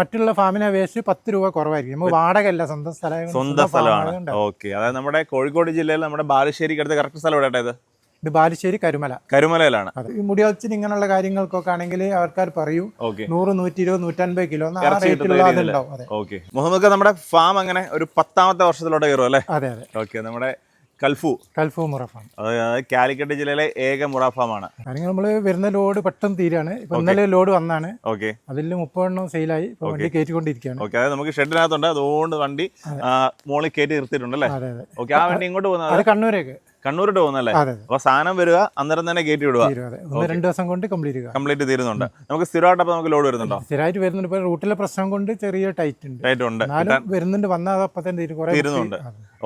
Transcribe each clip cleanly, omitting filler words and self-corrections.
മറ്റുള്ള ഫാമിനെ അപേക്ഷിച്ച് 10 രൂപ കുറവായിരിക്കും. നമുക്ക് വാടകയല്ല, സ്വന്തം സ്ഥലമാണ്. ഓക്കെ, അതായത് നമ്മുടെ കോഴിക്കോട് ജില്ലയിൽ നമ്മുടെ ബാലുശ്ശേരിക്ക് അടുത്ത് കറക്റ്റ് സ്ഥലം എവിടെയാ ഇത്? ഇത് ബാലുശ്ശേരി കരുമലയിലാണ്. ഈ മുടിവളച്ചിന് ഇങ്ങനെയുള്ള കാര്യങ്ങൾക്കൊക്കെ ആണെങ്കിൽ ആൾക്കാർ പറയും 100, 120, 150 കിലോ ഓക്കെ. മുഹമ്മദ്, നമ്മുടെ ഫാം അങ്ങനെ ഒരു 10ാമത്തെ വർഷത്തിലോട്ട് കയറും അല്ലേ? അതെ അതെ. ഓക്കെ, നമ്മുടെ കൽഫു മുറ ഫാം, അതായത് കാലിക്കറ്റ് ജില്ലയിലെ ഏക മുറ ഫാം ആണ്. നമ്മൾ വരുന്ന ലോഡ് പെട്ടെന്ന് തീരാണ്. ഇപ്പൊ ഇന്നലെ ലോഡ് വന്നാണ്. ഓക്കെ, അതിൽ 30 എണ്ണം സെയിലായി. വണ്ടി കയറ്റിക്കൊണ്ടിരിക്കുകയാണ്. ഓക്കെ, അതായത് നമുക്ക് ഷെഡിനകത്തുണ്ട്, അതുകൊണ്ട് വണ്ടി മോളിൽ കയറ്റി നിർത്തിയിട്ടുണ്ടല്ലേ? ഓക്കെ, ആ വണ്ടി ഇങ്ങോട്ട് പോകുന്നത് കണ്ണൂരിട്ട് പോകുന്നല്ലേ? അപ്പൊ സാധനം വരിക, അന്നേരം തന്നെ കയറ്റി വിടുക. 2 ദിവസം കൊണ്ട് കംപ്ലീറ്റ് തീരുന്നുണ്ട്. നമുക്ക് സ്ഥിരമായിട്ട് അപ്പൊ നമുക്ക് ലോഡ് വരുന്നുണ്ടോ? സ്ഥിരമായിട്ട് വരുന്നുണ്ട്. ഇപ്പൊ റൂട്ടിലെ പ്രശ്നം കൊണ്ട് ചെറിയ ടൈറ്റ് ഉണ്ട്. വരുന്നുണ്ട്, വന്നാൽ അപ്പം തന്നെ തീരുന്നുണ്ട്.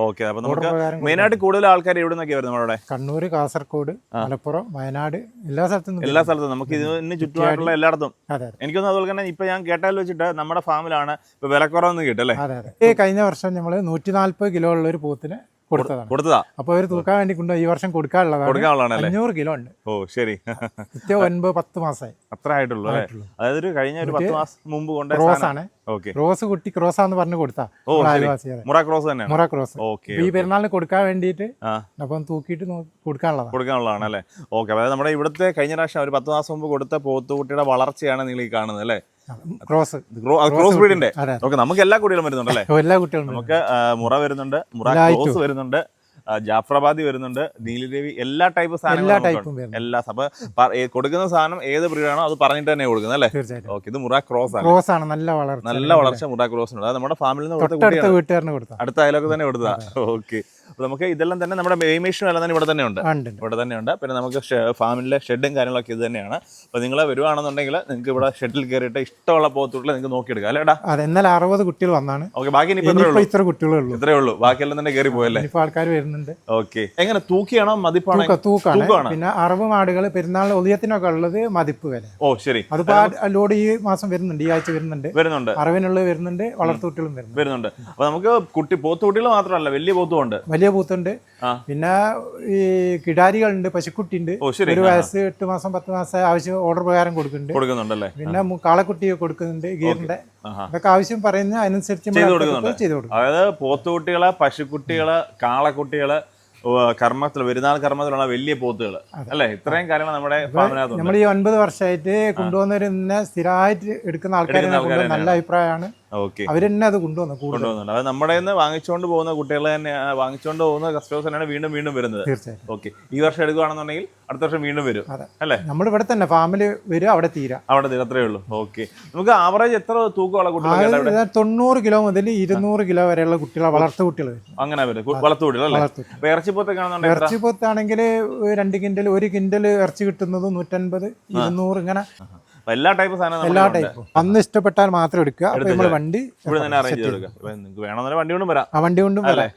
ഓക്കെ, അപ്പൊ നമുക്ക് മെയിനായിട്ട് കൂടുതൽ ആൾക്കാർ എവിടെ നിന്നൊക്കെ വരുന്നത്? നമ്മുടെ കണ്ണൂർ, കാസർഗോഡ്, മലപ്പുറം, വയനാട്, എല്ലാ സ്ഥലത്തും നമുക്ക് ഇതിന് ചുറ്റുമായിട്ടുള്ള എല്ലായിടത്തും. എനിക്കൊന്നും അതുപോലെ തന്നെ ഇപ്പൊ ഞാൻ കേട്ടാൽ വെച്ചിട്ട് നമ്മുടെ ഫാമിലാണ് ഇപ്പൊ വിലക്കുറവെന്ന് കേട്ടല്ലേ? കഴിഞ്ഞ വർഷം നമ്മള് 140 കിലോ ഉള്ള ഒരു പോത്തിന് കൊടുത്തതാ. അപ്പൊ അവര് തൂക്കാൻ വേണ്ടി കൊണ്ടുപോയി. ഈ വർഷം കൊടുക്കാനുള്ളതാണ്. 500 കിലോ ഉണ്ട്. ഓ ശരി. 9-10 മാസമായി. അത്ര ആയിട്ടുള്ളൂ അല്ലേ? അതായത് കഴിഞ്ഞ ഒരു 10 മാസം മുമ്പ് കൊണ്ട് ക്രോസ് ആണ്. ക്രോസ് കുട്ടി ക്രോസാന്ന് പറഞ്ഞു കൊടുത്താ. മുറ ക്രോസ് തന്നെ. മുറ ക്രോസ്. ഈ പെരുന്നാളിന് കൊടുക്കാൻ വേണ്ടിട്ട് അപ്പം തൂക്കിയിട്ട് കൊടുക്കാനുള്ളതാണ് അല്ലേ? ഓക്കെ, അതായത് നമ്മുടെ ഇവിടുത്തെ കഴിഞ്ഞ പ്രാവശ്യം ഒരു 10 മാസം മുമ്പ് കൊടുത്ത പോത്തുകുട്ടിയുടെ വളർച്ചയാണ് നിങ്ങൾ ഈ കാണുന്നത് അല്ലേ? ക്രോസ് ബ്രീഡിന്റെ. ഓക്കെ, നമുക്ക് എല്ലാ കുട്ടികളും വരുന്നുണ്ടല്ലേ? എല്ലാ കുട്ടികളും നമുക്ക് മുറ വരുന്നുണ്ട്, മുറ ക്രോസ് വരുന്നുണ്ട്, ജാഫ്രാബാദി വരുന്നുണ്ട്, നീലിദേവി, എല്ലാ ടൈപ്പ് സാധനങ്ങളും എല്ലാ. അപ്പൊ കൊടുക്കുന്ന സാധനം ഏത് ബ്രീഡാണോ അത് പറഞ്ഞിട്ട് തന്നെ കൊടുക്കുന്നത് അല്ലേ? ഓക്കെ, ഇത് മുറ ക്രോസ് ആണ്. നല്ല വളർച്ച മുറ ക്രോസ് ഉണ്ട്. അത് നമ്മുടെ ഫാമിലിൽ നിന്ന് അടുത്ത അയലൊക്കെ തന്നെ കൊടുത്തതാ. ഓക്കെ, നമുക്ക് ഇതെല്ലാം തന്നെ നമ്മുടെ മെയിമേഷനും എല്ലാം തന്നെ ഇവിടെ തന്നെ ഉണ്ട്. പിന്നെ നമുക്ക് ഫാമിലെ ഷെഡും കാര്യങ്ങളൊക്കെ ഇത് തന്നെയാണ്. അപ്പൊ നിങ്ങൾ വരുവാണെന്നുണ്ടെങ്കിൽ നിങ്ങൾക്ക് ഇവിടെ ഷെഡിൽ കയറിയിട്ട് ഇഷ്ടമുള്ള പോത്തുകൾ നിങ്ങൾക്ക് നോക്കിയെടുക്കാം അല്ലേടാ? എന്നാൽ 60 കുട്ടികൾ വന്നാണ്. ഓക്കെ, ബാക്കി ഇത്രേ ഉള്ളൂ. ബാക്കിയെല്ലാം തന്നെ കയറി പോയല്ലേ? ആൾക്കാർ വരുന്നുണ്ട്. ഓക്കെ, എങ്ങനെ തൂക്കിയാണോ മതിപ്പാണോ? തൂക്കാണ്. പിന്നെ അറവ് മാടുകൾ പെരുന്നാൾ ഒളിയത്തിനൊക്കെ ഉള്ളത് മതിപ്പ് വില. ഓ ശരി. അതിപ്പോ ലോഡ് ഈ മാസം വരുന്നുണ്ട്, ഈ ആഴ്ച വരുന്നുണ്ട്. അറവിനുള്ളത് വരുന്നുണ്ട്, വളർത്തുകുട്ടികളും വരുന്നുണ്ട്. അപ്പൊ നമുക്ക് പോത്തുകുട്ടികൾ മാത്രമല്ല, വലിയ പോത്തുണ്ട്. വലിയ പൂത്തുണ്ട്. പിന്നെ ഈ കിടാരികളുണ്ട്, പശുക്കുട്ടി ഉണ്ട്. 1 വയസ്സ് 8 മാസം 10 മാസം ആവശ്യം ഓർഡർ പ്രകാരം കൊടുക്കുന്നുണ്ട്. പിന്നെ കാളക്കുട്ടി കൊടുക്കുന്നുണ്ട്, ഗീറിന്റെ. അതൊക്കെ ആവശ്യം പറയുന്ന അതിനനുസരിച്ച് ചെയ്തു കൊടുക്കും. അതായത് പോത്തുകുട്ടികള്, പശുക്കുട്ടികള്, കാളക്കുട്ടികള്, പെരുന്നാൾ കർമ്മത്തിലുള്ള വലിയ പോത്തുകൾ അല്ലെ? ഇത്രയും കാര്യങ്ങൾ നമ്മുടെ ഫാമിനകത്ത്. നമ്മൾ ഈ 9 വർഷമായിട്ട് കൊണ്ടുവന്നവര് സ്ഥിരമായിട്ട് എടുക്കുന്ന ആൾക്കാരെ നല്ല അഭിപ്രായമാണ്. അവര് തന്നെ അത് കൊണ്ടുവന്നുണ്ട്. അത് നമ്മുടെ വാങ്ങിച്ചുകൊണ്ട് പോകുന്ന കുട്ടികളെ തന്നെ, വാങ്ങിച്ചുകൊണ്ട് പോകുന്ന കസ്റ്റമേഴ്സ് തന്നെയാണ് വീണ്ടും വരുന്നത്. തീർച്ചയായും. ഓക്കെ, ഈ വർഷം എടുക്കുകയാണെന്നുണ്ടെങ്കിൽ അടുത്ത വർഷം വീണ്ടും വരും അല്ലേ? നമ്മൾ ഇവിടെ തന്നെ ഫാമില് വരും, അവിടെ തീരാ. അത്രേ ഉള്ളൂ. ഓക്കെ, നമുക്ക് ആവറേജ് എത്ര തൂക്കമുള്ള കുട്ടികൾ? 90 കിലോ മുതൽ 200 കിലോ വരെയുള്ള കുട്ടികൾ, വളർത്തുകുട്ടികൾ അങ്ങനെ വരും. വളർത്തുകുട്ടികൾ അല്ലേ? ഇറച്ചിപ്പോത്താണെങ്കിൽ 2 കിൻഡൽ 1 കിൻഡൽ ഇറച്ചി കിട്ടുന്നത് 150, 200 ഇങ്ങനെ എല്ലാ ടൈപ്പ് സാധനം. എല്ലാ ടൈപ്പും അന്ന് ഇഷ്ടപ്പെട്ടാൽ മാത്രം എടുക്കുക. വണ്ടി ഇവിടെ തന്നെ അറേഞ്ച് ചെയ്ത് കൊടുക്കുക. നിങ്ങൾക്ക് വേണമെന്നൊരു വണ്ടി കൊണ്ടും വരാം. വണ്ടി കൊണ്ടും വരാം.